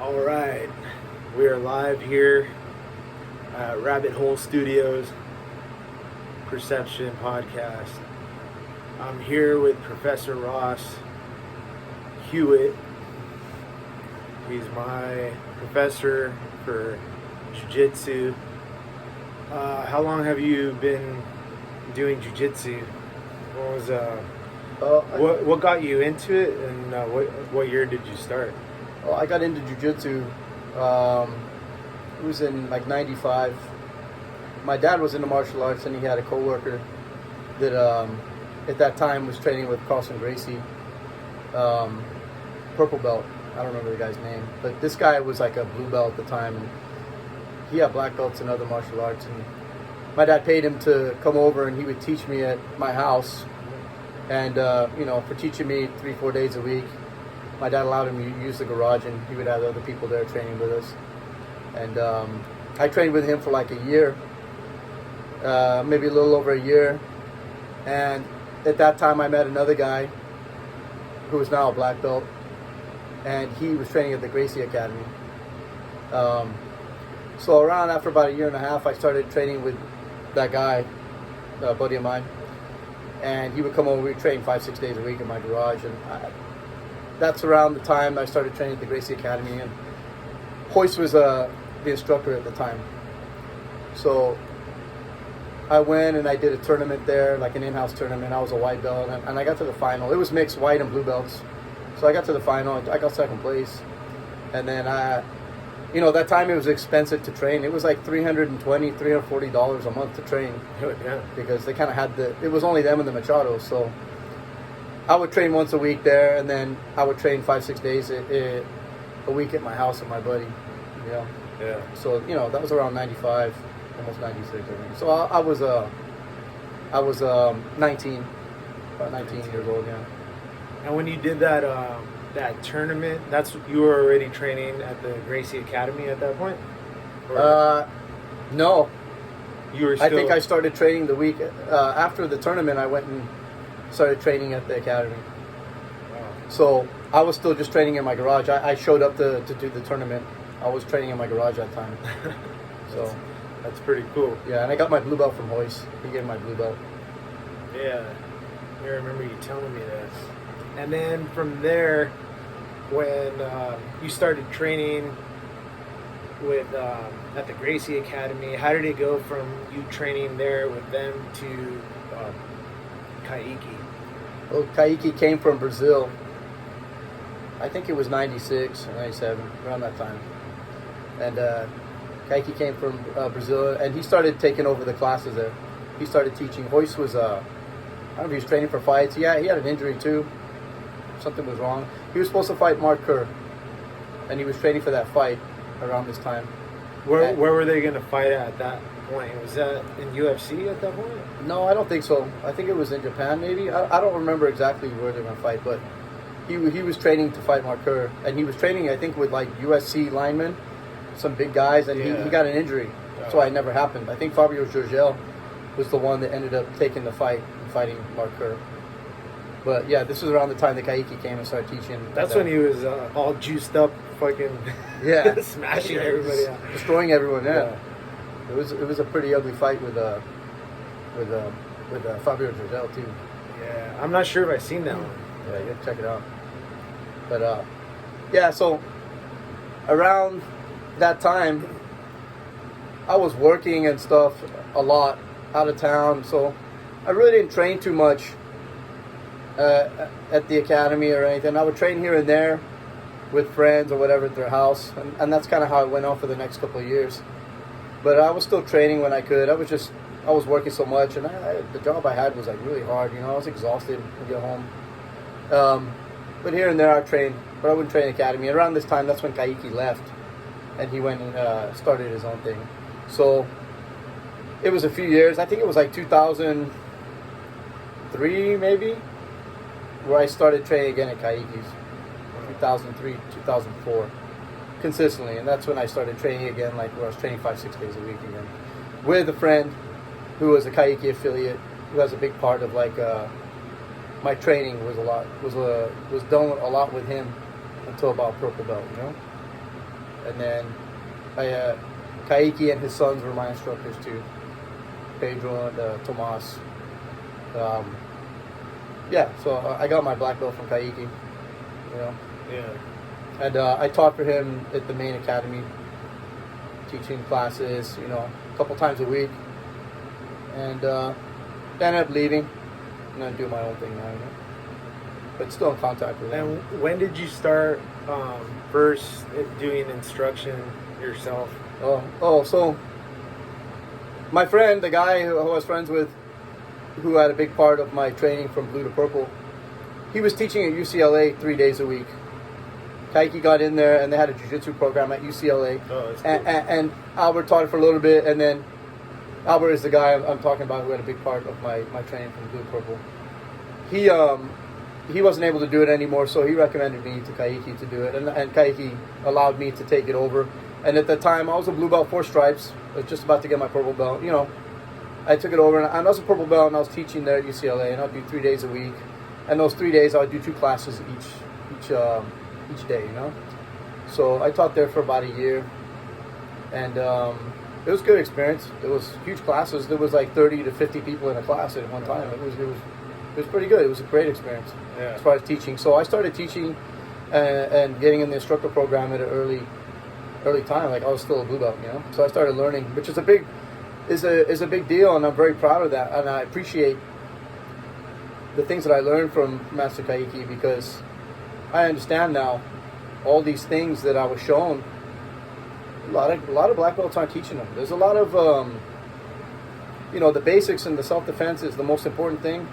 All right, we are live here at Rabbit Hole Studios Perception Podcast. I'm here with Professor Ross Hewitt. He's my professor for Jiu Jitsu. How long have you been doing Jiu Jitsu? What got you into it, and what year did you start? Well, I got into Jiu Jitsu. It was in like '95. My dad was into martial arts, and he had a coworker that at that time was training with Carlson Gracie, purple belt. I don't remember the guy's name, but this guy was like a blue belt at the time, and he had black belts in other martial arts. And my dad paid him to come over, and he would teach me at my house. And for teaching me 3-4 days a week, my dad allowed him to use the garage, and he would have other people there training with us. And I trained with him for like a year, maybe a little over a year. And at that time, I met another guy who is now a black belt, and he was training at the Gracie Academy. So around after about a year and a half, I started training with that guy, a buddy of mine. And he would come over, we'd train 5-6 days a week in my garage. And that's around the time I started training at the Gracie Academy. And Hoist was the instructor at the time. So I went and I did a tournament there, like an in-house tournament. I was a white belt, and I got to the final. It was mixed white and blue belts. So I got to the final. I got second place. And then that time it was expensive to train. It was like $320, $340 a month to train. Yeah. Because they kind of had it was only them and the Machados. So I would train once a week there, and then I would train 5-6 days a week at my house with my buddy. Yeah. So, that was around 95, almost 96, I think. So I was 19, about 19 years old, yeah. And when you did that tournament, you were already training at the Gracie Academy at that point? No. You were still... I think I started training the week after the tournament. I went and started training at the academy. Wow. So I was still just training in my garage. I showed up to do the tournament. I was training in my garage that time. So that's pretty cool. Yeah, and I got my blue belt from Hoist. He gave me my blue belt. Yeah, I remember you telling me that. And then from there, when you started training with at the Gracie Academy, how did it go from you training there with them to Kaiki? Well, Kaiki came from Brazil. I think it was 96 or 97, around that time. And Kaiki came from Brazil, and he started taking over the classes there. He started teaching. Hoist was, I don't know if he was training for fights. Yeah, he had an injury too. Something was wrong. He was supposed to fight Mark Kerr, and he was training for that fight around this time. Where were they going to fight at that point? Was that in UFC at that point? No, I don't think so. I think it was in Japan, maybe. I don't remember exactly where they were going to fight, but he was training to fight Mark Kerr, and he was training, I think, with like USC linemen, some big guys, and he got an injury. That's why it never happened. I think Fabio Giorgel was the one that ended up taking the fight and fighting Mark Kerr. But yeah, this was around the time that Kaiki came and started teaching. That's when he was all juiced up, fucking smashing everybody out, destroying everyone. Yeah. It was a pretty ugly fight with Fabio Giorgel too. Yeah, I'm not sure if I've seen that one. Yeah, you have to check it out. But so around that time, I was working and stuff a lot out of town, so I really didn't train too much at the academy or anything. I would train here and there with friends or whatever at their house, and that's kind of how it went on for the next couple of years. But I was still training when I could. I was working so much, and the job I had was like really hard. I was exhausted to get home. But here and there I trained, but I wouldn't train academy. And around this time, that's when Kaiki left, and he went and started his own thing. So it was a few years. I think it was like 2003 maybe, where I started training again at Kaiki's. 2003, 2004, consistently, and that's when I started training again, like where I was training 5-6 days a week again, with a friend who was a Kaiki affiliate, who has a big part of like my training was done a lot with him until about purple belt, And then Kaiki and his sons were my instructors too. Pedro and Tomas. Yeah, so I got my black belt from Kaiki, you know. Yeah. And I taught for him at the main academy, teaching classes, you know, a couple times a week. And ended up leaving and then do my own thing now, you know. But still in contact with him. And when did you start first doing instruction yourself? So my friend, the guy who I was friends with, who had a big part of my training from blue to purple, he was teaching at UCLA 3 days a week. Kaiki got in there, and they had a Jiu Jitsu program at UCLA. Oh, that's cool. And Albert taught it for a little bit, and then Albert is the guy I'm talking about who had a big part of my training from blue to purple. He wasn't able to do it anymore, so he recommended me to Kaiki to do it, and Kaiki allowed me to take it over. And at the time, I was a blue belt, 4 stripes. I was just about to get my purple belt. You know, I took it over, and I was a purple belt, and I was teaching there at UCLA, and I'd do 3 days a week. And those 3 days, I would do 2 classes each day, you know. So I taught there for about a year, and it was a good experience. It was huge classes. There was like 30 to 50 people in a class at one time. It was pretty good. It was a great experience as far as teaching. So I started teaching and getting in the instructor program at an early time. Like I was still a blue belt, you know. So I started learning, which is a big deal, and I'm very proud of that. And I appreciate the things that I learned from Master Kaiki, because I understand now all these things that I was shown. A lot of black belts aren't teaching them. There's a lot of you know, the basics and the self-defense is the most important thing.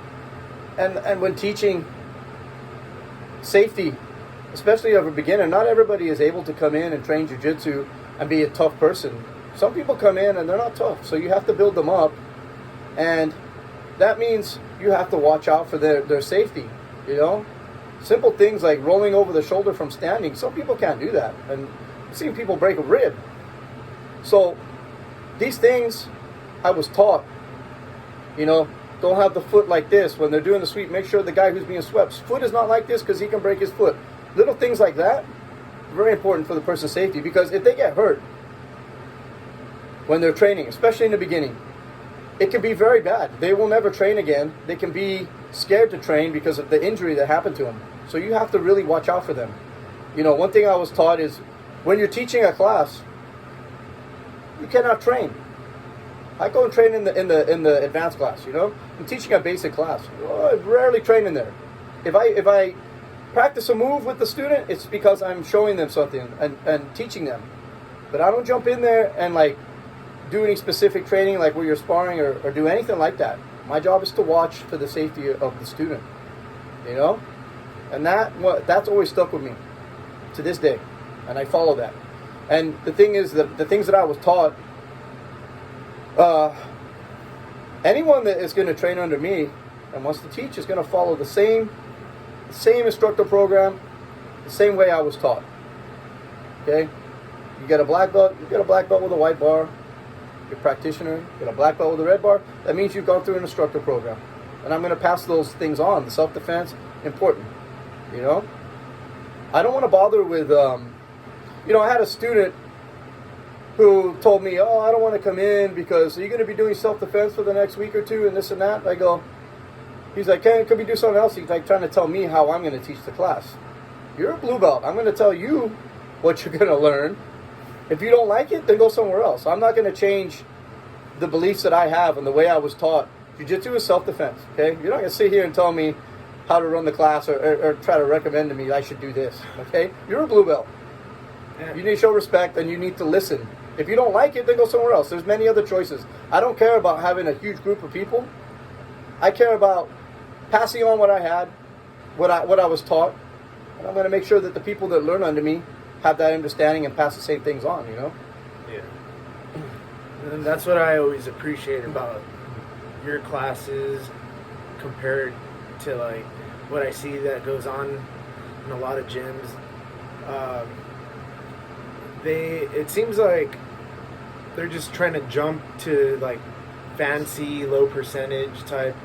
And when teaching safety, especially of a beginner, not everybody is able to come in and train jiu-jitsu and be a tough person. Some people come in and they're not tough, so you have to build them up, and that means you have to watch out for their safety, you know? Simple things like rolling over the shoulder from standing, some people can't do that, and I've seen people break a rib. So these things I was taught, you know. Don't have the foot like this when they're doing the sweep. Make sure the guy who's being swept, foot is not like this because he can break his foot. Little things like that, very important for the person's safety, because if they get hurt when they're training, especially in the beginning, it can be very bad. They will never train again. They can be scared to train because of the injury that happened to them. So you have to really watch out for them. You know, one thing I was taught is when you're teaching a class, you cannot train. I go and train in the advanced class, you know. I'm teaching a basic class. Well, I rarely train in there. If I practice a move with the student, it's because I'm showing them something and teaching them. But I don't jump in there and like do any specific training like where you're sparring or do anything like that. My job is to watch for the safety of the student, you know. And that's always stuck with me to this day, and I follow that. And the thing is that the things that I was taught, anyone that is going to train under me and wants to teach is going to follow the same instructor program, the same way I was taught. Okay, you get a black belt, you get a black belt with a white bar. You're a practitioner, you get a black belt with a red bar. That means you've gone through an instructor program, and I'm going to pass those things on. The self-defense, important. You know, I don't want to bother with. You know, I had a student who told me, "Oh, I don't want to come in because you're going to be doing self-defense for the next week or two and this and that." I go, he's like, "Can we do something else?" He's like trying to tell me how I'm going to teach the class. You're a blue belt. I'm going to tell you what you're going to learn. If you don't like it, then go somewhere else. I'm not going to change the beliefs that I have and the way I was taught. Jiu-Jitsu is self-defense, okay? You're not going to sit here and tell me how to run the class or try to recommend to me I should do this, okay? You're a blue belt. You need to show respect and you need to listen. If you don't like it, then go somewhere else. There's many other choices. I don't care about having a huge group of people. I care about passing on what I had, what I was taught, and I'm going to make sure that the people that learn under me have that understanding and pass the same things on, you know? Yeah. And that's what I always appreciate about your classes compared to like what I see that goes on in a lot of gyms. It seems like they're just trying to jump to like fancy low percentage type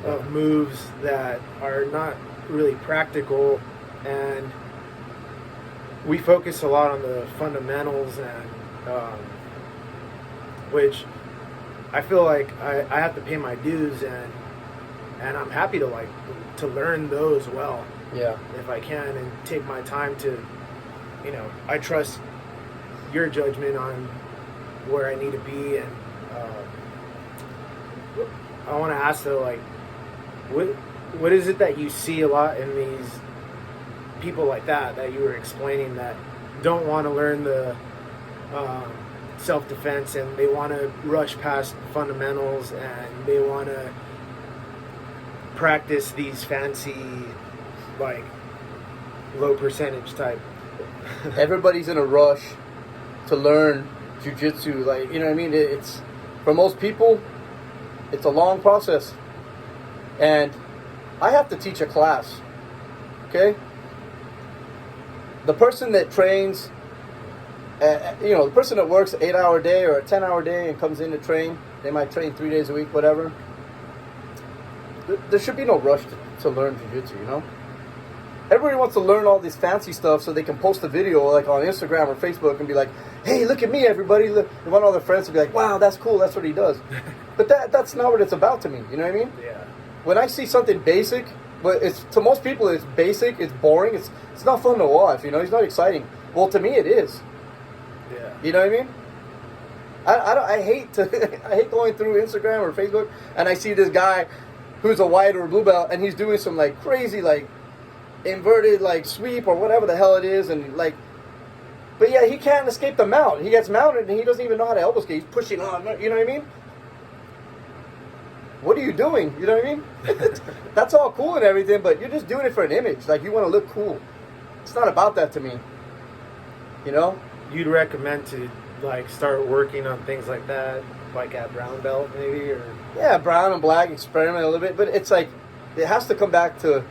of moves that are not really practical, and we focus a lot on the fundamentals, and which I feel like I have to pay my dues, and I'm happy to learn those well. Yeah. If I can, and take my time to, I trust your judgment on where I need to be, and I want to ask though, like, what is it that you see a lot in these people like that you were explaining, that don't want to learn the self-defense, and they want to rush past fundamentals, and they want to practice these fancy, like, low percentage type? Everybody's in a rush to learn jiu-jitsu. Like, you know what I mean? It's, for most people, it's a long process. And I have to teach a class, okay? The person that trains, the person that works an 8-hour day or a 10-hour day and comes in to train, they might train 3 days a week, whatever. There should be no rush to learn jiu-jitsu, Everybody wants to learn all this fancy stuff so they can post a video like on Instagram or Facebook and be like, hey, look at me, everybody. Look. They want all their friends to be like, wow, that's cool. That's what he does. But that's not what it's about to me. You know what I mean? Yeah. When I see something basic, but it's, to most people, it's basic, it's boring, it's not fun to watch, it's not exciting. Well, to me, it is. Yeah. You know what I mean? I hate I hate going through Instagram or Facebook and I see this guy who's a white or a blue belt and he's doing some like crazy like inverted like sweep or whatever the hell it is, and like, but yeah, he can't escape the mount. He gets mounted and he doesn't even know how to elbow skate. He's pushing on, you know what I mean? What are you doing? You know what I mean? That's all cool and everything, but you're just doing it for an image. Like, you want to look cool. It's not about that to me. You'd recommend to like start working on things like that, like at brown belt maybe, or? Yeah, brown and black, experiment a little bit, but it's like, it has to come back to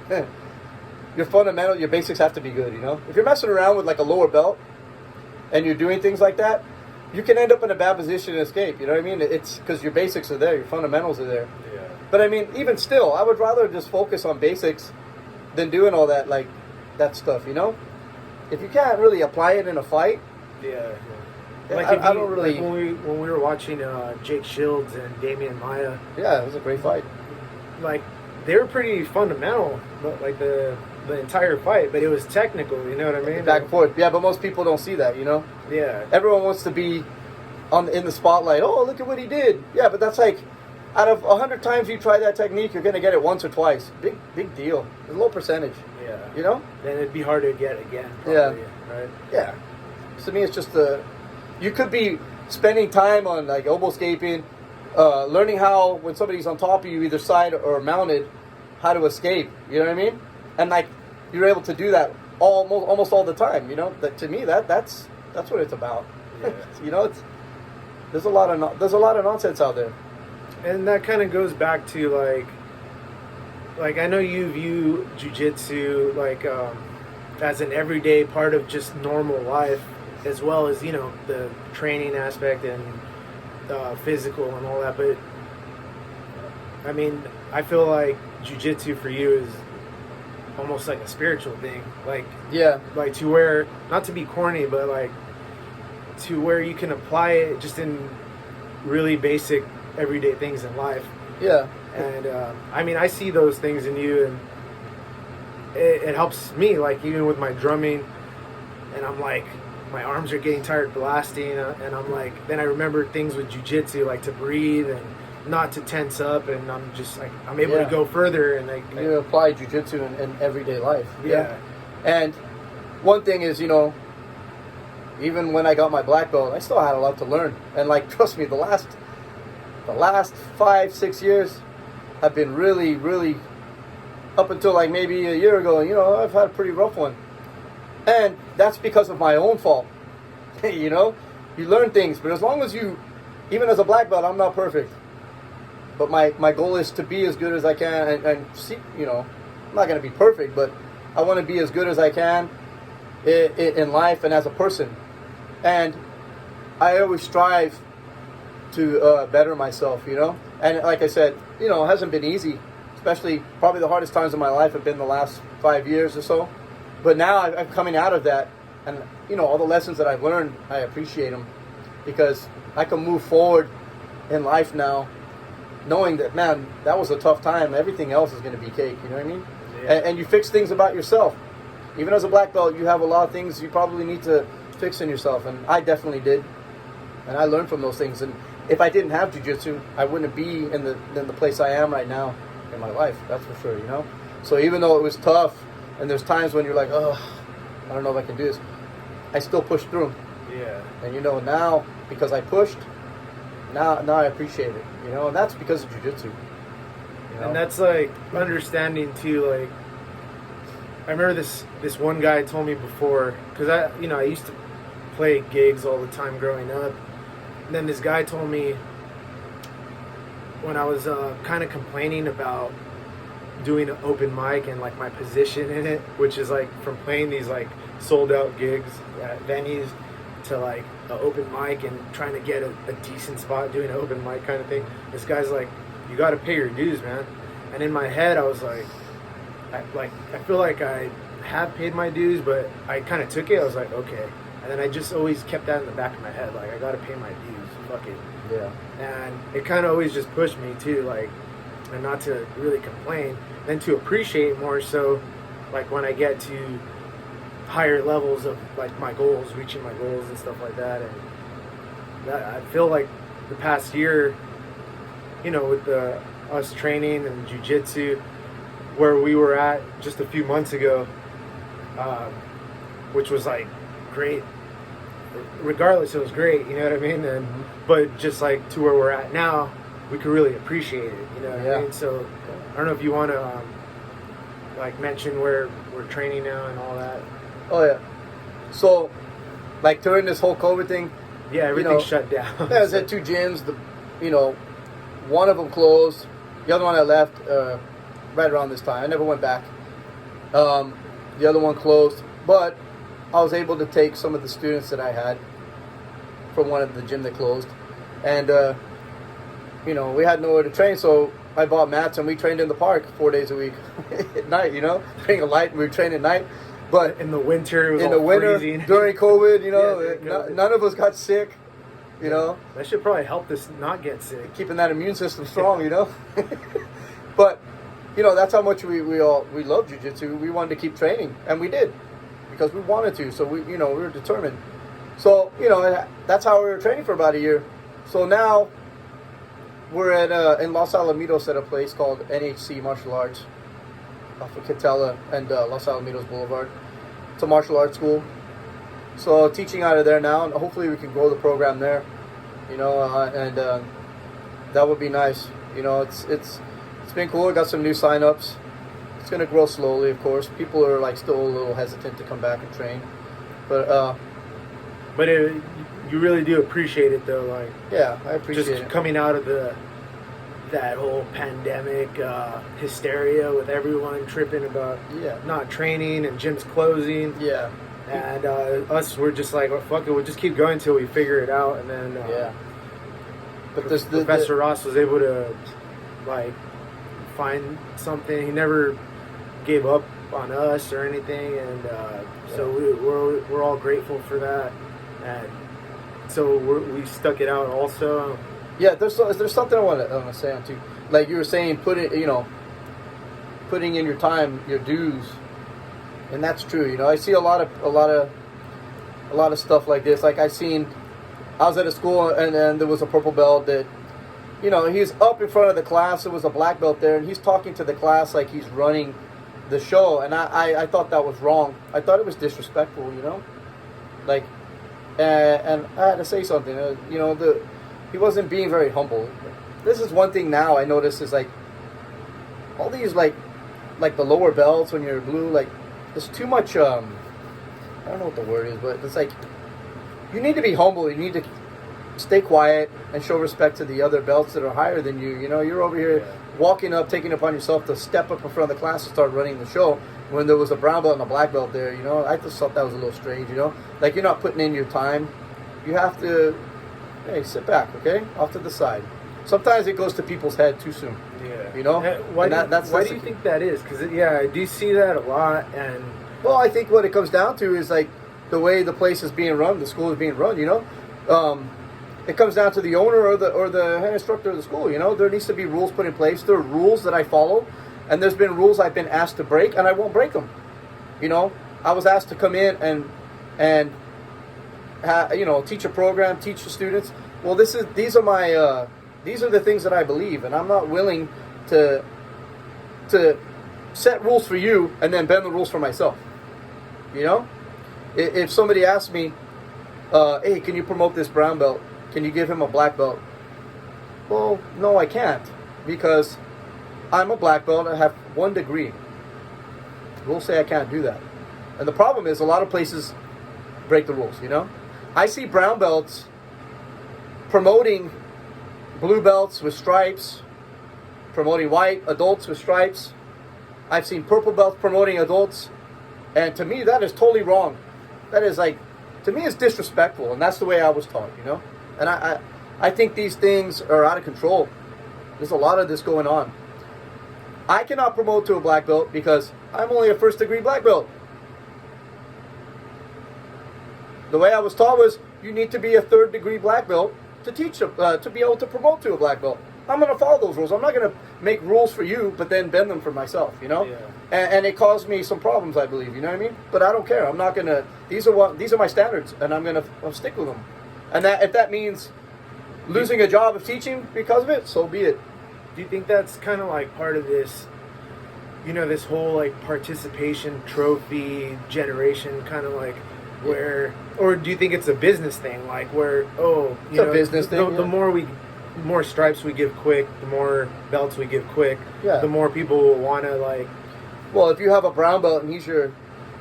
your fundamental, your basics have to be good, If you're messing around with like a lower belt and you're doing things like that, you can end up in a bad position and escape, you know what I mean? It's because your basics are there, your fundamentals are there. Yeah. But I mean, even still, I would rather just focus on basics than doing all that, like, that stuff, If you can't really apply it in a fight. Yeah. Like, I don't really. Like when we were watching Jake Shields and Damian Maia. Yeah, it was a great fight. Like, they were pretty fundamental, but like the entire fight, but it was technical, you know what I mean? Back and forth. Yeah, but most people don't see that, Yeah. Everyone wants to be in the spotlight. Oh, look at what he did. Yeah, but that's like, out of 100 times you try that technique, you're going to get it once or twice. Big deal. It's a low percentage. Yeah. Then it'd be hard to get again, probably, yeah. Right? Yeah. To me, it's just you could be spending time on like elbow escaping, learning how, when somebody's on top of you, either side or mounted, how to escape. You know what I mean? And like, you're able to do that almost all the time. That to me, that's what it's about. Yeah. There's a lot of nonsense out there. And that kind of goes back to like I know you view jiu-jitsu like as an everyday part of just normal life, as well as the training aspect and physical and all that. But I mean, I feel like jiu-jitsu for you is almost like a spiritual thing. Like, yeah, like to where, not to be corny, but like to where you can apply it just in really basic everyday things in life. Yeah. And I mean, I see those things in you, and it helps me, like, even with my drumming, and I'm like, my arms are getting tired blasting, and I'm like, then I remember things with jiu-jitsu, like to breathe and not to tense up, and I'm just like, I'm able to go further, and like, you apply jiu-jitsu in everyday life. Yeah. And one thing is, even when I got my black belt, I still had a lot to learn. And like, trust me, the last 5-6 years have been really, really, up until like maybe a year ago, I've had a pretty rough one. And that's because of my own fault. You learn things, but as long as even as a black belt, I'm not perfect. But my goal is to be as good as I can and see, I'm not going to be perfect, but I want to be as good as I can in life and as a person. And I always strive to better myself, And like I said, it hasn't been easy. Especially, probably the hardest times of my life have been the last 5 years or so. But now I'm coming out of that, And, you know, all the lessons that I've learned, I appreciate them because I can move forward in life now knowing that, man, that was a tough time. Everything else is going to be cake, you know what I mean? Yeah. And you fix things about yourself. Even as a black belt, you have a lot of things you probably need to fix in yourself, and I definitely did. And I learned from those things. And if I didn't have jiu-jitsu, I wouldn't be in the place I am right now in my life. That's for sure, you know? So even though it was tough, and there's times when you're like, oh, I don't know if I can do this, I still pushed through. Yeah. And you know, now, because I pushed, now I appreciate it, you know? And that's because of jiu-jitsu. You know? And that's like understanding too, like, I remember this one guy told me before, because I used to play gigs all the time growing up. And then this guy told me when I was kind of complaining about doing an open mic and like my position in it, which is like from playing these like sold out gigs at venues to like an open mic and trying to get a decent spot doing an open mic kind of thing. This guy's like, you got to pay your dues, man. And in my head, I was like, I feel like I have paid my dues, but I kind of took it. I was like, okay. And then I just always kept that in the back of my head, like, I got to pay my dues. Fuck it. Yeah. And it kind of always just pushed me too, like, and not to really complain, then to appreciate more so, like when I get to higher levels of like my goals, reaching my goals and stuff like that. And that, I feel like the past year, you know, with us training and jiu-jitsu, where we were at just a few months ago, which was like great. Regardless, it was great, you know what I mean? And but just like to where we're at now, we could really appreciate it, you know what I mean? So I don't know if you want to like mention where we're training now and all that. Oh yeah. So like during this whole COVID thing, yeah, everything shut down. I was at two gyms. One of them closed. The other one I left right around this time. I never went back. The other one closed, but I was able to take some of the students that I had from one of the gym that closed, and we had nowhere to train, so I bought mats and we trained in the park 4 days a week at night. Bring a light, and we trained at night. But in the winter, it was in all the winter freezing. during COVID, COVID. none of us got sick. That should probably help us not get sick. Keeping that immune system strong, But that's how much we love jiu-jitsu. We wanted to keep training, and we did because we wanted to. So we were determined. So that's how we were training for about a year. So now we're at in Los Alamitos at a place called NHC Martial Arts off of Catella and Los Alamitos Boulevard. It's a martial arts school. So teaching out of there now, and hopefully we can grow the program there. And that would be nice. It's been cool. I got some new sign-ups. It's going to grow slowly, of course. People are like still a little hesitant to come back and train, but you really do appreciate it though. Like, yeah, I appreciate just it. Coming out of that whole pandemic hysteria with everyone tripping about not training and gyms closing. Yeah. And us, we're just like, well, fuck it, we'll just keep going until we figure it out. And then But Professor Ross was able to like find something. He never gave up on us or anything, and so we're all grateful for that. And so we stuck it out also. Yeah, there's something I want to say on too. Like you were saying, putting in your time, your dues, and that's true. I see a lot of stuff like this. Like I was at a school and then there was a purple belt that, he's up in front of the class. There was a black belt there, and he's talking to the class like he's running the show, and I thought that was wrong. I thought it was disrespectful. Like, and I had to say something. He wasn't being very humble. This is one thing now I notice is like all these like the lower belts when you're blue, like there's too much I don't know what the word is, but it's like you need to be humble. You need to stay quiet and show respect to the other belts that are higher than you. You're over here walking up, taking it upon yourself to step up in front of the class and start running the show when there was a brown belt and a black belt there. I just thought that was a little strange. Like you're not putting in your time. You have to. Hey, sit back, okay? Off to the side. Sometimes it goes to people's head too soon. Yeah. Why do you think that is? Because I do see that a lot. And well, I think what it comes down to is like the way the place is being run, the school is being run. It comes down to the owner or the head instructor of the school. There needs to be rules put in place. There are rules that I follow, and there's been rules I've been asked to break, and I won't break them. I was asked to come in and teach a program, teach the students. Well, these are the things that I believe, and I'm not willing to set rules for you and then bend the rules for myself. If somebody asks me, hey, can you promote this brown belt? Can you give him a black belt? Well, no, I can't, because I'm a black belt. I have 1 degree. We'll say I can't do that. And the problem is a lot of places break the rules, I see brown belts promoting blue belts with stripes, promoting white adults with stripes. I've seen purple belts promoting adults. And to me, that is totally wrong. That is to me, it's disrespectful. And that's the way I was taught, And I think these things are out of control. There's a lot of this going on. I cannot promote to a black belt because I'm only a 1st degree black belt. The way I was taught was you need to be a 3rd degree black belt to teach to be able to promote to a black belt. I'm going to follow those rules. I'm not going to make rules for you, but then bend them for myself, Yeah. And it caused me some problems, I believe. You know what I mean? But I don't care. I'm not going to. These are my standards, and I'll stick with them. And if that means losing a job of teaching because of it, so be it. Do you think that's kind of like part of this? This whole participation trophy generation, kind of where, or do you think it's a business thing? Where it's a business thing. The more stripes we give quick, the more belts we give quick, the more people will want to Well, if you have a brown belt and he's your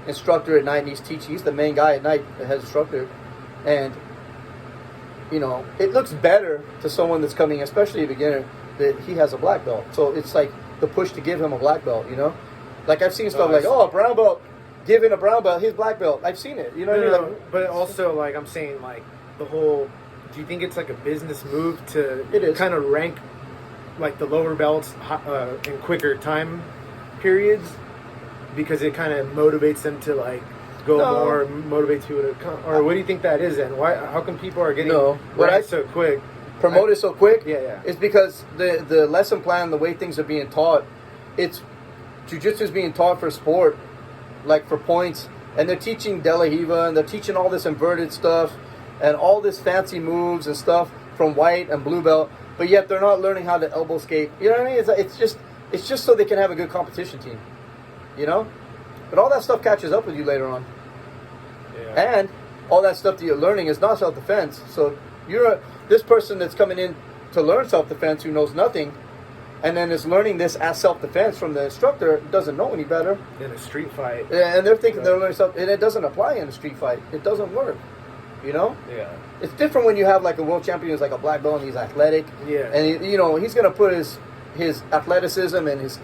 instructor at night and he's teaching, he's the main guy at night, the head instructor, and it looks better to someone that's coming, especially a beginner, that he has a black belt. So it's the push to give him a black belt. I've seen stuff a brown belt giving a brown belt his black belt. I've seen it. But also I'm saying the whole. Do you think it's a business move to kind of rank the lower belts in quicker time periods, because it kind of motivates them to go more, motivates people to come? Or what do you think that is then? Why? How come people are getting ranked so quick? Promoted so quick? Yeah. It's because the lesson plan, the way things are being taught, it's Jiu Jitsu is being taught for sport, for points, and they're teaching De La Riva, and they're teaching all this inverted stuff and all this fancy moves and stuff from white and blue belt, but yet they're not learning how to elbow skate. You know what I mean? It's just so they can have a good competition team. But all that stuff catches up with you later on. Yeah. And all that stuff that you're learning is not self-defense. So this person that's coming in to learn self-defense who knows nothing, and then is learning this as self-defense from the instructor, doesn't know any better. In a street fight. And they're thinking they're learning something, and it doesn't apply in a street fight. It doesn't work. Yeah. It's different when you have a world champion who's a black belt and he's athletic. Yeah. And he's going to put his athleticism and his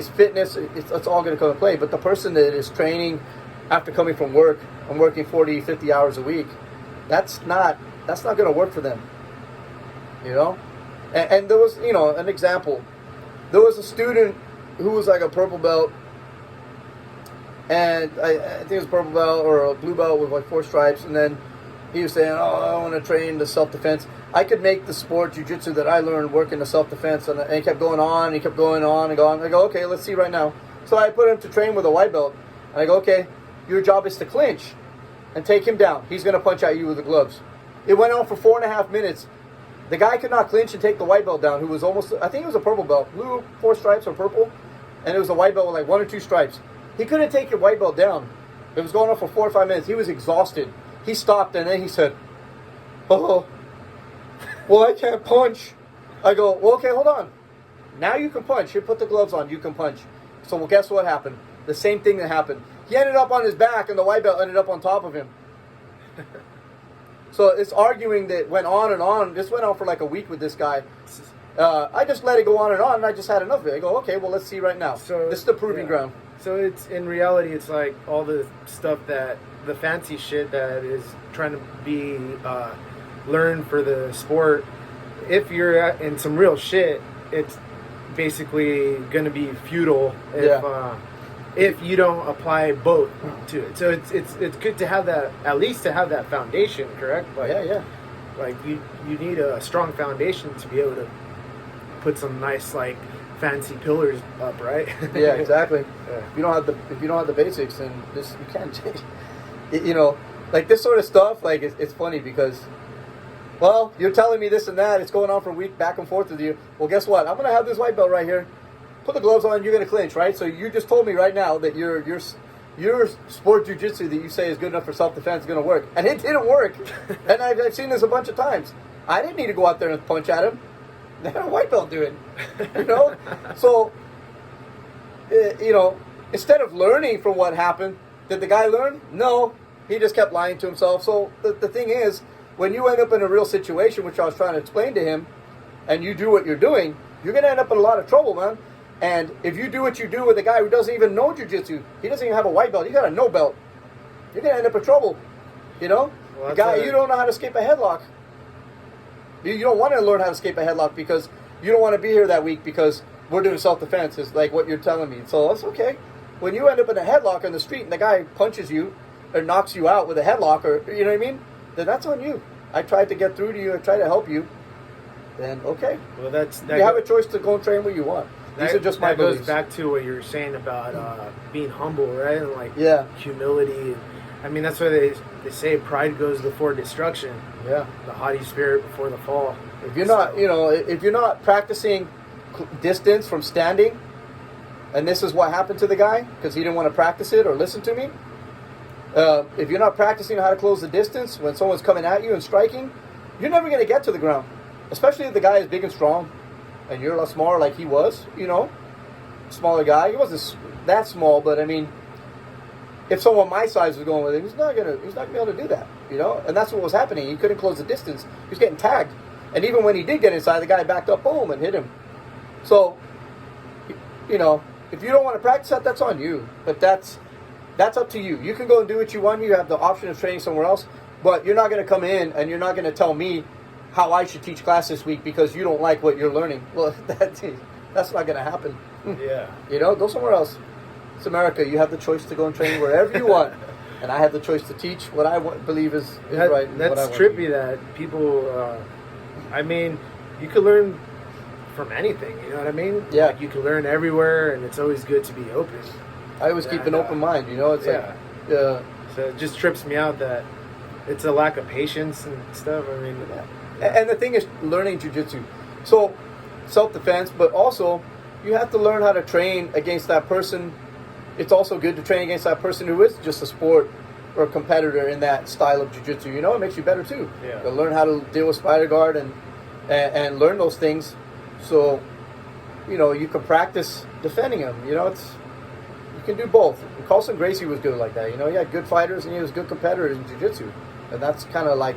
fitness. It's all going to come into play. But the person that is training after coming from work and working 40, 50 hours a week, that's not going to work for them. And there was an example. There was a student who was a purple belt. And I think it was a purple belt or a blue belt with 4 stripes, and then he was saying, I want to train the self-defense. I could make the sport jiu-jitsu that I learned work in the self-defense. And he kept going on, and he kept going on and going. I go, okay, let's see right now. So I put him to train with a white belt. And I go, okay, your job is to clinch and take him down. He's going to punch at you with the gloves. It went on for 4.5 minutes. The guy could not clinch and take the white belt down, who was I think it was a purple belt. Blue, 4 stripes or purple. And it was a white belt with 1 or 2 stripes. He couldn't take your white belt down. It was going on for 4 or 5 minutes. He was exhausted. He stopped, and then he said, well, I can't punch. I go, well, okay, hold on. Now you can punch. Here, put the gloves on. You can punch. So, well, guess what happened? The same thing that happened. He ended up on his back, and the white belt ended up on top of him. So it's arguing that went on and on. This went on for a week with this guy. I just let it go on, and I just had enough of it. I go, okay, well, let's see right now. So this is the proving ground. So it's in reality, it's all the stuff the fancy shit that is trying to be learned for the sport. If you're in some real shit, it's basically going to be futile. if you don't apply both to it. So it's good to have that, at least to have that foundation, correct? Like, Yeah. Like you need a strong foundation to be able to put some nice like fancy pillars up, right? Yeah, exactly. Yeah. If you don't have the basics, then this you can't change. You know, like this sort of stuff. Like it's funny because, well, you're telling me this and that. It's going on for a week, back and forth with you. Well, guess what? I'm gonna have this white belt right here. Put the gloves on. You're gonna clinch, right? So you just told me right now that your sport jiu-jitsu that you say is good enough for self-defense is gonna work, and it didn't work. And I've seen this a bunch of times. I didn't need to go out there and punch at him. They had a white belt do it, you know? So, you know, instead of learning from what happened, did the guy learn? No, he just kept lying to himself. So the thing is, when you end up in a real situation, which I was trying to explain to him, and you do what you're doing, you're going to end up in a lot of trouble, man. And if you do what you do with a guy who doesn't even know jiu-jitsu, he doesn't even have a white belt, he got a no belt, you're going to end up in trouble, you know? Well, the guy, you don't know how to escape a headlock. You don't want to learn how to escape a headlock because you don't want to be here that week because we're doing self-defense is like what you're telling me. So that's okay. When you end up in a headlock on the street and the guy punches you or knocks you out with a headlock or, you know what I mean? Then that's on you. I tried to get through to you. I tried to help you. Then, okay. Well, you have a choice to go and train where you want. These are just my beliefs. That goes back to what you were saying about being humble, right? And like humility. I mean, that's why they say pride goes before destruction. Yeah. The haughty spirit before the fall. If you're not, you know, if you're not practicing distance from standing, and this is what happened to the guy because he didn't want to practice it or listen to me. If you're not practicing how to close the distance when someone's coming at you and striking, you're never going to get to the ground. Especially if the guy is big and strong, and you're a lot smaller like he was. You know, smaller guy. He wasn't that small, but I mean, if someone my size was going with him, he's not gonna be able to do that. You know, and that's what was happening. He couldn't close the distance. He was getting tagged, and even when he did get inside, the guy backed up, boom, and hit him. So, you know, if you don't want to practice that, that's on you. But that's up to you. You can go and do what you want. You have the option of training somewhere else, but you're not going to come in and you're not going to tell me how I should teach class this week because you don't like what you're learning. Well, that's not going to happen. Yeah. You know, go somewhere else. It's America. You have the choice to go and train wherever you want. And I have the choice to teach what I believe is right. And that's trippy that people, I mean, you could learn from anything, you know what I mean? Yeah. Like you can learn everywhere, and it's always good to be open. I always keep an open mind, you know? It's like, so it just trips me out that it's a lack of patience and stuff. I mean, And the thing is, learning jiu-jitsu. So, self-defense, but also, you have to learn how to train against that person. It's also good to train against that person who is just a sport or a competitor in that style of jiu-jitsu. You know, it makes you better too. Yeah. To learn how to deal with spider guard and learn those things, so you know you can practice defending them. You know, you can do both. And Carlson Gracie was good like that. You know, he had good fighters and he was good competitors in jiu-jitsu, and that's kind of like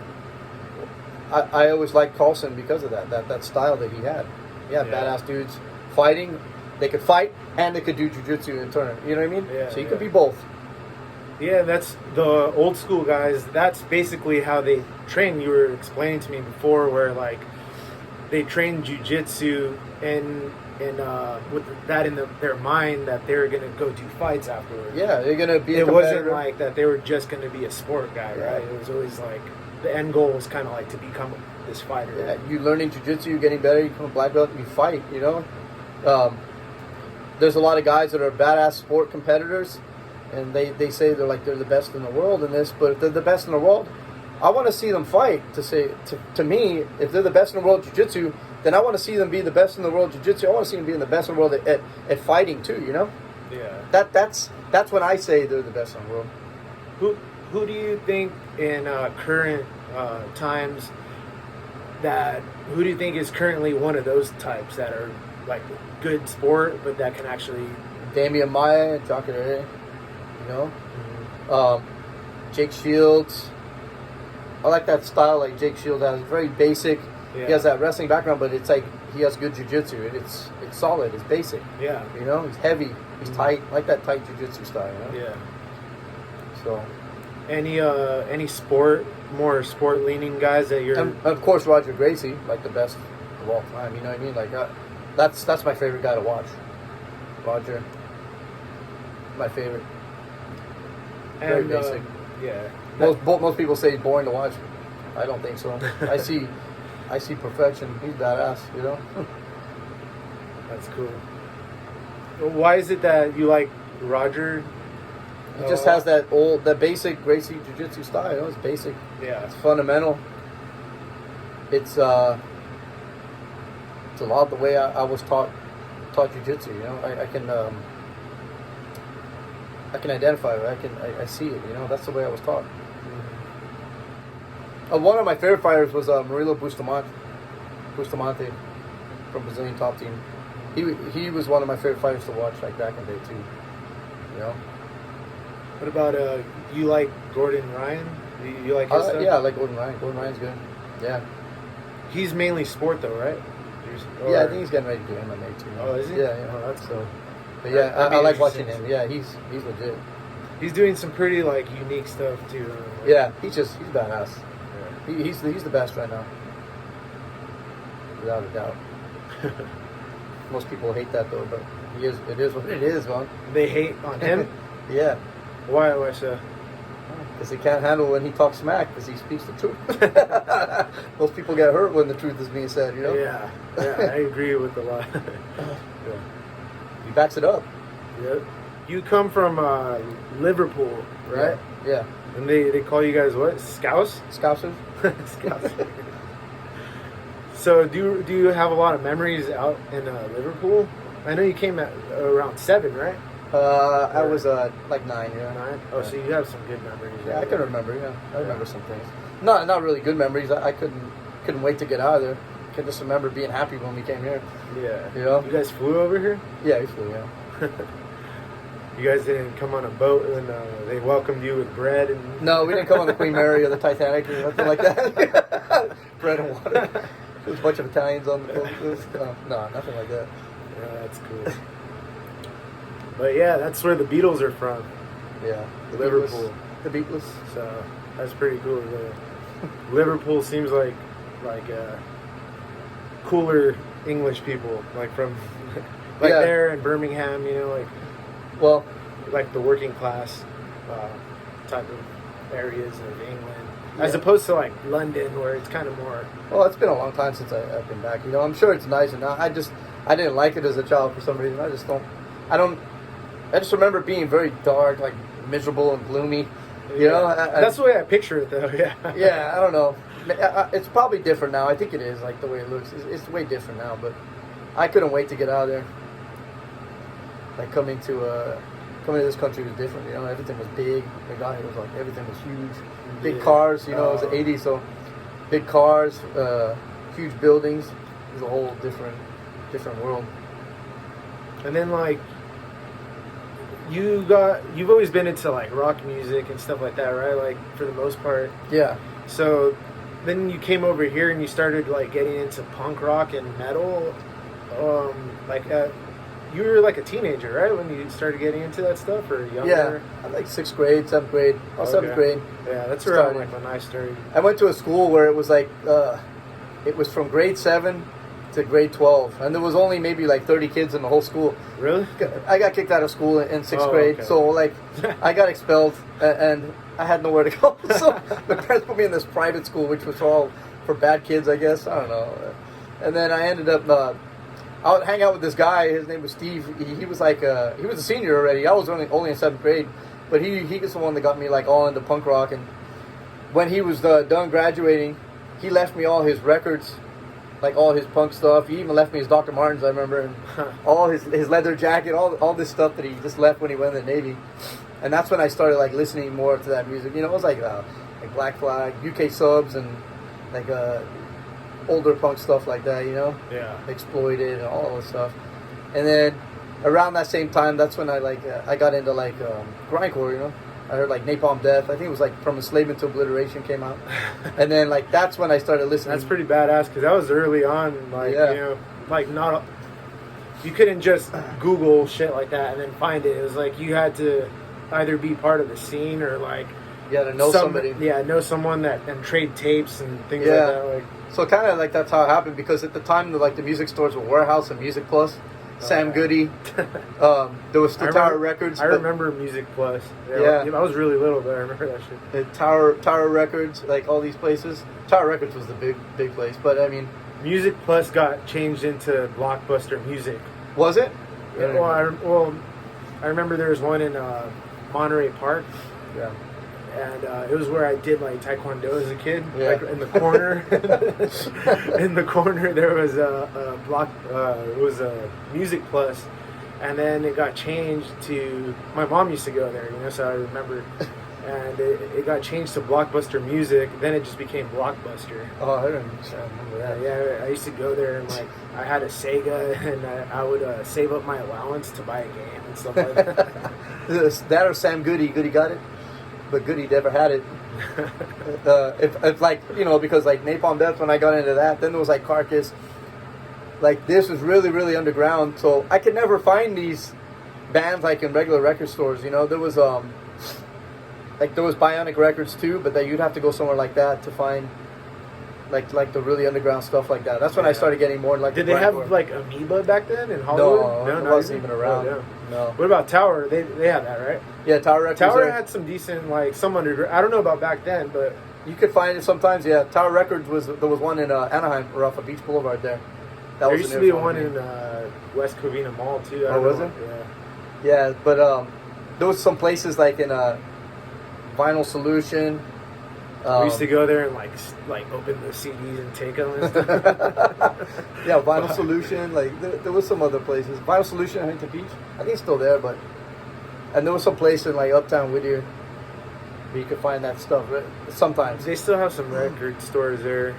I always liked Carlson because of that style that he had. He had badass dudes fighting. They could fight and they could do jiu-jitsu in turn. You know what I mean? Yeah, so you can be both. Yeah, that's the old school guys. That's basically how they train. You were explaining to me before, where like they train jiu-jitsu and with that in their mind that they're gonna go do fights afterwards. Yeah, they're gonna be. It wasn't like that. They were just gonna be a sport guy, right? It was always like the end goal was kind of like to become this fighter. Yeah, you learning jiu-jitsu, you're getting better. You become a black belt, you fight. You know. There's a lot of guys that are badass sport competitors, and they say they're the best in the world in this. But if they're the best in the world, I want to see them fight. To me, if they're the best in the world jiu-jitsu, then I want to see them be the best in the world jiu-jitsu. I want to see them being the best in the world at fighting too. You know. Yeah. That's when I say they're the best in the world. Who do you think in current times who do you think is currently one of those types that are like good sport, but that can actually Damian Maia and Jacare, you know, Jake Shields. I like that style. Like Jake Shields has very basic. Yeah. He has that wrestling background, but it's like he has good jiu-jitsu. It's solid. It's basic. Yeah. You know, he's heavy. He's tight. I like that tight jiu-jitsu style. You know? Yeah. So, any more sport leaning guys that you're. And of course, Roger Gracie, like the best of all time. You know what I mean? Like that's my favorite guy to watch. Roger. my favorite. Very And basic. yeah, Most people say it's boring to watch. I don't think so. I see perfection. He's badass, you know. that's cool. Why is it that you like Roger? He just has that basic Gracie Jiu-Jitsu style. You know, it's basic. Yeah, It's fundamental. It's a lot the way I was taught Jiu-Jitsu. You know, I can identify it. I see it. You know, that's the way I was taught. One of my favorite fighters was Murilo Bustamante from Brazilian top team. He was one of my favorite fighters to watch, like back in the day too. You know. What about you like Gordon Ryan? You like his stuff? Yeah, I like Gordon Ryan. Gordon Ryan's good. Yeah. He's mainly sport though, right? Yeah, I think he's getting ready to do MMA too. Oh, is he? Yeah, yeah. Oh, that's so. But yeah, I like watching him. Yeah, he's legit. He's doing some pretty like unique stuff too. Yeah, he's badass. Yeah. He's the best right now, without a doubt. Most people hate that though, but it is what it is, man. They hate on him. Yeah. Why so? Because he can't handle when he talks smack because he speaks the truth. Most people get hurt when the truth is being said, you know? Yeah, I agree with a lot. Yeah. He backs it up. Yep. You come from Liverpool, right? Yeah. And they call you guys what? Scouts? Scousers? Scouts. So do you have a lot of memories out in Liverpool? I know you came at around 7, right? I was like 9, yeah. 9? Oh, so you have some good memories. Yeah, I can remember, yeah. I remember some things. Not really good memories. I couldn't wait to get out of there. I just remember being happy when we came here. Yeah. You know? You guys flew over here? Yeah, we flew, yeah. You guys didn't come on a boat and they welcomed you with bread and... No, we didn't come on the Queen Mary or the Titanic or nothing like that. Bread and water. There was a bunch of Italians on the boat. No, nothing like that. Yeah, that's cool. But yeah, that's where the Beatles are from. Yeah. Liverpool. The Beatles. So that's pretty cool. Liverpool seems like cooler English people, like from there in Birmingham, you know, like the working class type of areas of England, as opposed to like London, where it's kind of more. Well, it's been a long time since I've been back. You know, I'm sure it's nice, and I didn't like it as a child for some reason. I just remember it being very dark, like miserable and gloomy. You know, that's the way I picture it, though. Yeah. Yeah, I don't know. It's probably different now. I think it is, like the way it looks. It's way different now. But I couldn't wait to get out of there. Like coming to this country was different. You know, everything was big. We got here, it was like everything was huge. Big cars. You know, it was the '80s, so big cars, huge buildings. It was a whole different world. And then like. You've always been into like rock music and stuff like that, right? Like for the most part. Yeah. So then you came over here and you started like getting into punk rock and metal. You were like a teenager, right, when you started getting into that stuff, or younger? Yeah, like 6th grade, 7th grade, 7th grade. Yeah, that's around like when I started. I went to a school where it was like it was from grade 7 to grade 12, and there was only maybe like 30 kids in the whole school. Really? I got kicked out of school in 6th grade, so like I got expelled and I had nowhere to go. So my parents put me in this private school, which was all for bad kids, I guess. I don't know. And then I ended up I would hang out with this guy. His name was Steve. He was like he was a senior already. I was only in 7th grade, but he was the one that got me like all into punk rock. And when he was done graduating, he left me all his records. Like all his punk stuff. He even left me his Dr. Martens, I remember, and all his leather jacket, all this stuff that he just left when he went in the Navy. And that's when I started like listening more to that music. You know, it was like Black Flag, UK Subs, and like older punk stuff like that. You know, Exploited and all this stuff. And then around that same time, that's when I got into like grindcore. You know, I heard like Napalm Death. I think it was like From Enslavement to Obliteration came out. And then like that's when I started listening. That's pretty badass, because that was early on. Like, you know, like not... You couldn't just Google shit like that and then find it. It was like you had to either be part of the scene or like... You had to know somebody. Yeah, know someone and trade tapes and things like that. Like, so kind of like that's how it happened, because at the time the music stores were Warehouse and Music Plus. Sam Goody. There was still Tower Records. I remember Music Plus. Yeah, I was really little, but I remember that shit. Tower Records, like all these places. Tower Records was the big place, but I mean, Music Plus got changed into Blockbuster Music. Was it? Yeah, I remember there was one in Monterey Park. Yeah. And it was where I did my taekwondo as a kid. Yeah. Like in the corner, in the corner there was it was a Music Plus, and then it got changed to. My mom used to go there, so I remember. And it got changed to Blockbuster Music. Then it just became Blockbuster. Oh, I remember that. Yeah, I used to go there and like I had a Sega, and I would save up my allowance to buy a game and stuff like that. That or Sam Goody. Goody got it. But Goody never had it. If like, because like Napalm Death, when I got into that, then there was like Carcass. Like this was really, really underground. So I could never find these bands like in regular record stores. There was there was Bionic Records too, but that you'd have to go somewhere like that to find like the really underground stuff like that. That's when I started getting more like. Did they have like Amoeba back then in Hollywood? No, it wasn't even around. Oh, yeah. No. What about Tower? They had that, right? Yeah, Tower Records. Tower had some decent, like, some underground. I don't know about back then, but you could find it sometimes. Yeah, Tower Records there was one in Anaheim, or off of Beach Boulevard there. There used to be one in West Covina Mall too. Oh, was it? Yeah. Yeah, but there was some places like in Vinyl Solution. We used to go there and like open the CDs and take them and stuff. Yeah, Vinyl Solution. Like there was some other places. Vinyl Solution, I think the beach. I think it's still there, and there was some place in like Uptown Whittier where you could find that stuff. Sometimes they still have some record stores there.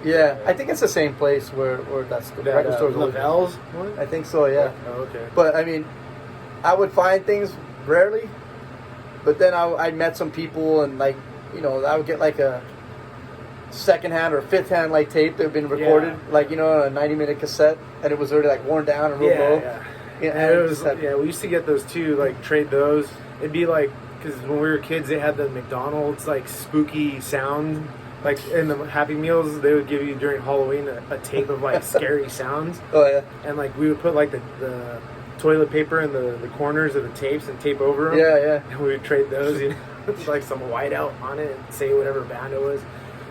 Yeah, I think it's the same place where that's the record stores. Lavelle's one? I think so. Yeah. Oh, okay. But I mean, I would find things rarely, but then I met some people and like. I would get like a second-hand or fifth-hand like tape that had been recorded, like on a 90-minute cassette, and it was already like worn down and real low. Yeah, and it was we used to get those too, like trade those. It'd be like because when we were kids, they had the McDonald's like spooky sound, like in the Happy Meals, they would give you during Halloween a tape of like scary sounds. Oh yeah, and like we would put like the toilet paper in the corners of the tapes and tape over them. Yeah, and we would trade those. Like some whiteout on it and say whatever band it was,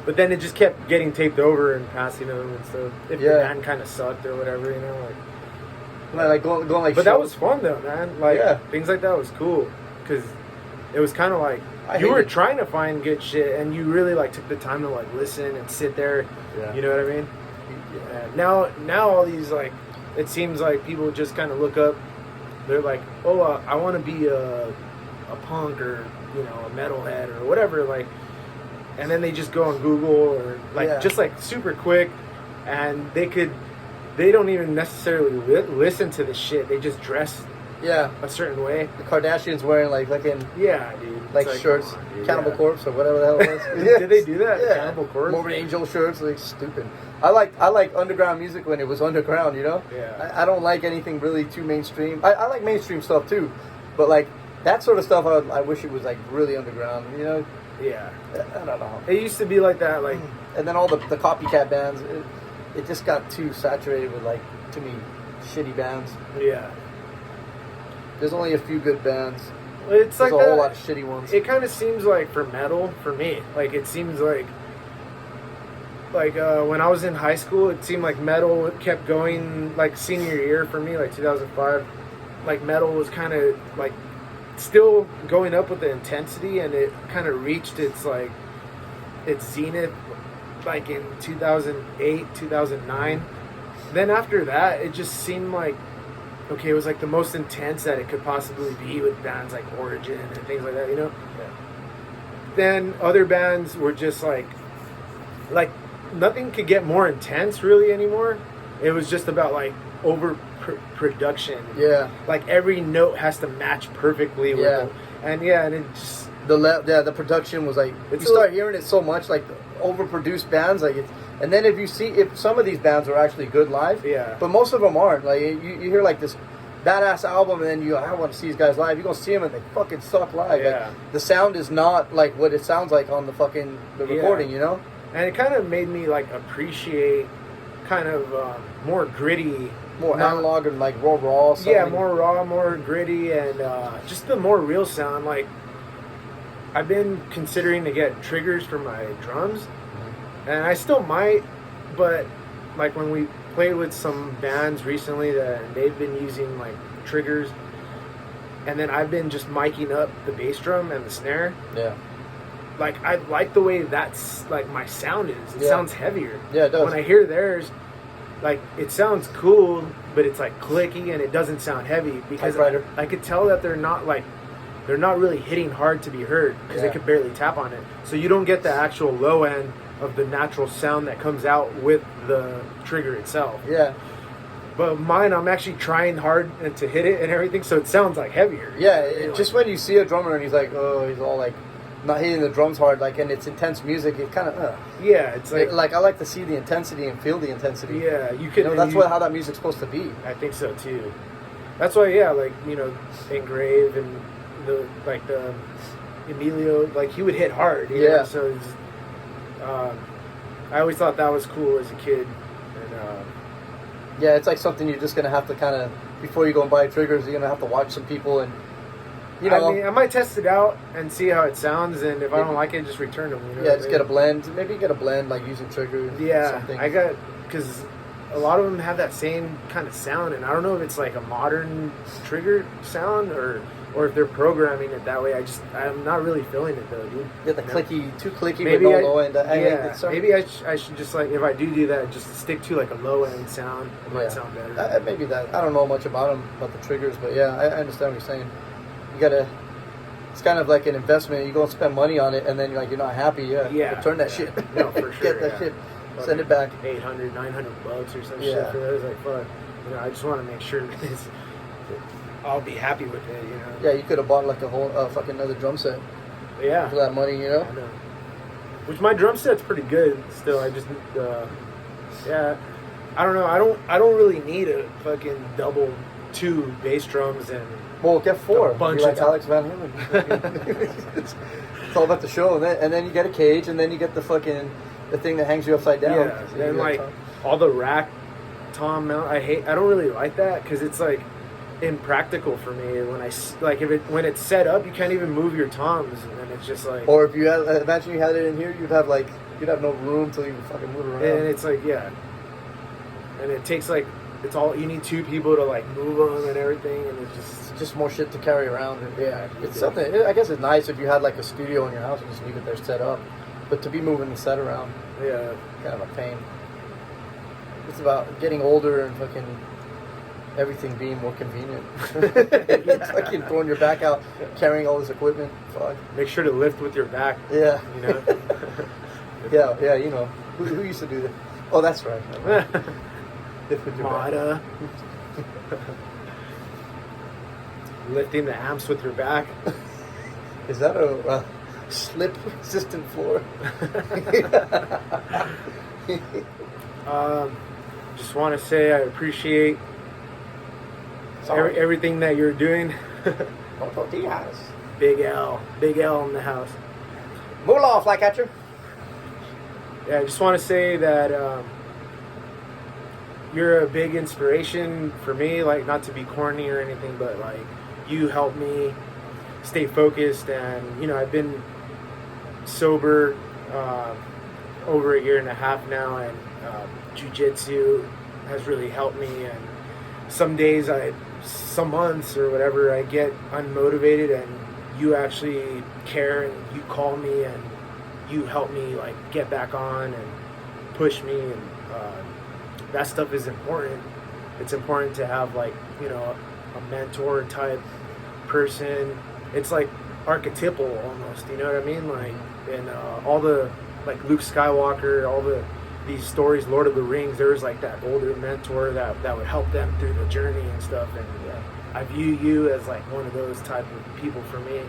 but then it just kept getting taped over and passing them and stuff. If the band kind of sucked or whatever, like going like. But that was fun though, man. Like things like that was cool because it was kind of like you were trying to find good shit and you really like took the time to like listen and sit there. Yeah. You know what I mean? Yeah. Now all these like it seems like people just kind of look up. They're like, oh, I want to be a punk or a metalhead or whatever, like, and then they just go on Google or like just like super quick, and they don't even necessarily listen to the shit. They just dress a certain way. The Kardashians wearing like in dude, like shirts, on, dude, Cannibal Corpse or whatever the hell it was. Did they do that? Yeah, Cannibal Corpse, Morbid Angel shirts, like stupid. I like underground music when it was underground. Yeah. I don't like anything really too mainstream. I like mainstream stuff too, but like. That sort of stuff, I wish it was like really underground, Yeah. I don't know. It used to be like that, like. And then all the copycat bands, it just got too saturated with like too many shitty bands. Yeah. There's only a few good bands. It's There's like a whole lot of shitty ones. It kind of seems like for metal, for me, like it seems like when I was in high school, it seemed like metal kept going like senior year for me, like 2005. Like metal was kind of like. Still going up with the intensity, and it kind of reached its zenith like in 2008 2009. Then after that it just seemed like it was like the most intense that it could possibly be with bands like Origin and things like that, Then other bands were just like nothing could get more intense really anymore. It was just about like overproduction. Yeah. Like every note has to match perfectly with it. And it just the production was like you start hearing it so much like overproduced bands like it's, and then if some of these bands are actually good live, but most of them aren't. Like you hear like this badass album and then I want to see these guys live. You go see them and they fucking suck live. Yeah. Like, the sound is not like what it sounds like on the recording, And it kind of made me like appreciate kind of more gritty, More analog and like raw. Yeah, more raw, more gritty, and just the more real sound. Like, I've been considering to get triggers for my drums, and I still might, but like when we played with some bands recently that they've been using like triggers, and then I've been just miking up the bass drum and the snare. Yeah. Like, I like the way that's like my sound is. It sounds heavier. Yeah, it does. When I hear theirs, like, it sounds cool, but it's like clicky and it doesn't sound heavy because I could tell that they're not really hitting hard to be heard because they could barely tap on it. So you don't get the actual low end of the natural sound that comes out with the trigger itself. Yeah. But mine, I'm actually trying hard to hit it and everything, so it sounds like heavier. Yeah, just when you see a drummer and he's like, oh, he's all like not hitting the drums hard, like, and it's intense music, it kind of yeah, it's like I like to see the intensity and feel the intensity. Yeah, you can. That's how that music's supposed to be. I think so too. That's why, like, Engrave and the Emilio, like, he would hit hard. You know? So it's, I always thought that was cool as a kid. And yeah, it's like something you're just gonna have to kind of, before you go and buy triggers, you're gonna have to watch some people and. I mean, I might test it out and see how it sounds, and if I don't like it, just return them. Just get a blend. Maybe get a blend, like using triggers. Yeah, something. because a lot of them have that same kind of sound, and I don't know if it's like a modern trigger sound or if they're programming it that way. I'm not really feeling it though, dude. Yeah, clicky, too clicky maybe with no low end. Maybe I should just, like, if I do that, just stick to like a low end sound. It might sound better. Maybe that. I don't know much about them, about the triggers, but yeah, I understand what you're saying. You gotta. It's kind of like an investment. You go and spend money on it, and then you're not happy. Return that shit. No, for sure. Get that shit. Send it back. $800, $900 or some shit for those. Like, fuck. I just want to make sure I'll be happy with it. Yeah, you could have bought like a whole fucking another drum set. Yeah. For that money, I know. Which my drum set's pretty good. Still, I just I don't know. I don't really need a fucking double 2 bass drums and. Well, get 4. A bunch like of Alex Van Halen. It's all about the show, and then you get a cage, and then you get the thing that hangs you upside down. Yeah, so and like all the rack tom mount. I don't really like that because it's like impractical for me when it's set up, you can't even move your toms, and it's just like. Or if you had, imagine you had it in here, you'd have no room to even fucking move around. And it's like and it takes like. It's all you need 2 people to like move them and everything, and it's just more shit to carry around. It's something. I guess it's nice if you had like a studio in your house and just leave it there set up, but to be moving the set around, kind of a pain. It's about getting older and fucking everything being more convenient. It's fucking throwing your back out, carrying all this equipment. Fuck. Make sure to lift with your back. Yeah. Yeah. Who used to do that? Oh, that's right. Mata. Lifting the amps with your back. Is that a slip resistant floor? Just want to say I appreciate everything that you're doing. Big L in the house. Moolah, flycatcher. Yeah, I just want to say that you're a big inspiration for me, like, not to be corny or anything, but like, you help me stay focused, and I've been sober over 1.5 years now, and Jiu Jitsu has really helped me, and some days some months or whatever, I get unmotivated, and you actually care, and you call me, and you help me like get back on and push me, and that stuff is important. It's important to have like a mentor type person. It's like archetypal almost, you know what I mean? Like, and all the like Luke Skywalker, these stories, Lord of the Rings, there was like that older mentor that would help them through the journey and stuff, and I view you as like one of those type of people for me.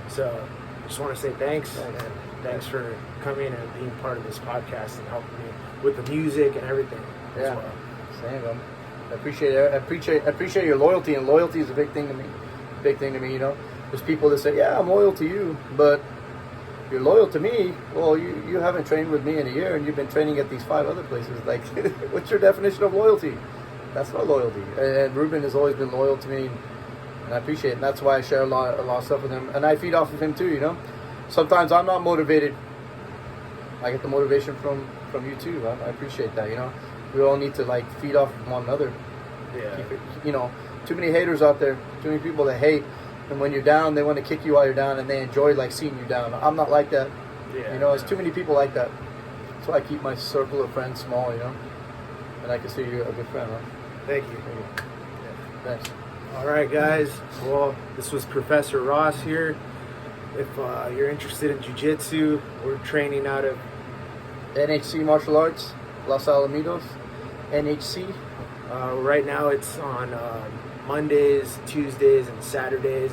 So I just want to say thanks, and thanks for coming and being part of this podcast and helping me with the music and everything. Yeah, same. I appreciate it. I appreciate your loyalty, and loyalty is a big thing to me. There's people that say, "Yeah, I'm loyal to you," but you're loyal to me. Well, you haven't trained with me in a year, and you've been training at these 5 other places. Like, what's your definition of loyalty? That's not loyalty. And Ruben has always been loyal to me, and I appreciate it. And that's why I share a lot of stuff with him, and I feed off of him too. You know, sometimes I'm not motivated. I get the motivation from you too. I appreciate that. You know, we all need to like feed off of one another. Yeah. Keep it, you know, too many haters out there. Too many people that hate, and when you're down, they want to kick you while you're down, and they enjoy like seeing you down. I'm not like that. Yeah. You know, there's too many people like that. So I keep my circle of friends small. You know, and I consider you a good friend. Huh? Thank you. Yeah. Thanks. All right, guys. Well, this was Professor Ross here. If you're interested in Jiu Jitsu, we're training out of NHC Martial Arts, Los Alamitos, NHC. right now it's on Mondays, Tuesdays, and Saturdays.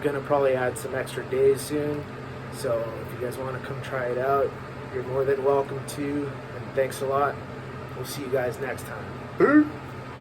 Gonna probably add some extra days soon. So if you guys want to come try it out, you're more than welcome to. And thanks a lot. We'll see you guys next time. Peace.